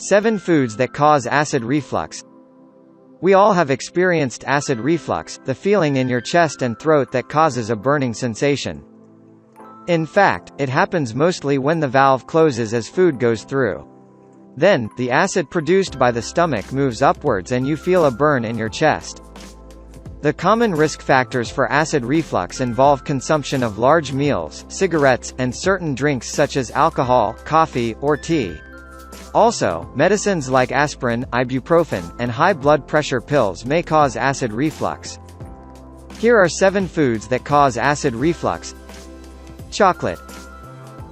7 foods that cause acid reflux. We all have experienced acid reflux, the feeling in your chest and throat that causes a burning sensation. In fact, it happens mostly when the valve closes as food goes through. Then, the acid produced by the stomach moves upwards and you feel a burn in your chest. The common risk factors for acid reflux involve consumption of large meals, cigarettes, and certain drinks such as alcohol, coffee, or tea. Also, medicines like aspirin, ibuprofen, and high blood pressure pills may cause acid reflux. Here are 7 foods that cause acid reflux. Chocolate.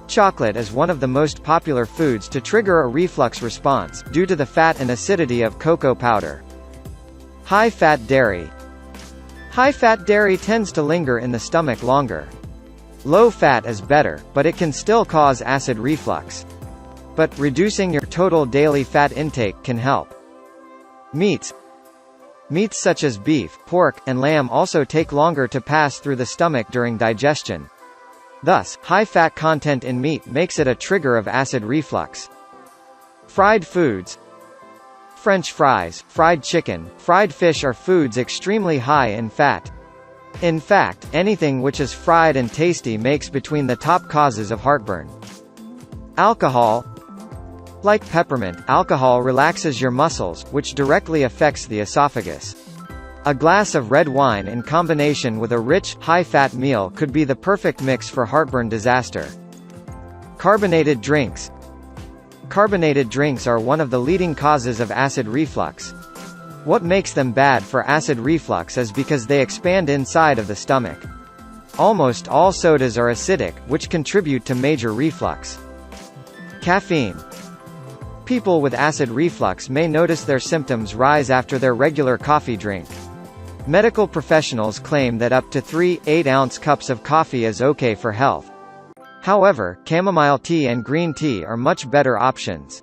Chocolate is one of the most popular foods to trigger a reflux response, due to the fat and acidity of cocoa powder. High-fat dairy. High-fat dairy tends to linger in the stomach longer. Low-fat is better, but it can still cause acid reflux. But, reducing your total daily fat intake can help. Meats. Meats such as beef, pork, and lamb also take longer to pass through the stomach during digestion. Thus, high fat content in meat makes it a trigger of acid reflux. Fried foods. French fries, fried chicken, fried fish are foods extremely high in fat. In fact, anything which is fried and tasty makes between the top causes of heartburn. Alcohol. Like peppermint, alcohol relaxes your muscles, which directly affects the esophagus. A glass of red wine in combination with a rich, high-fat meal could be the perfect mix for heartburn disaster. Carbonated drinks. Carbonated drinks are one of the leading causes of acid reflux. What makes them bad for acid reflux is because they expand inside of the stomach. Almost all sodas are acidic, which contribute to major reflux. Caffeine. People with acid reflux may notice their symptoms rise after their regular coffee drink. Medical professionals claim that up to 3 8-ounce cups of coffee is okay for health. However, chamomile tea and green tea are much better options.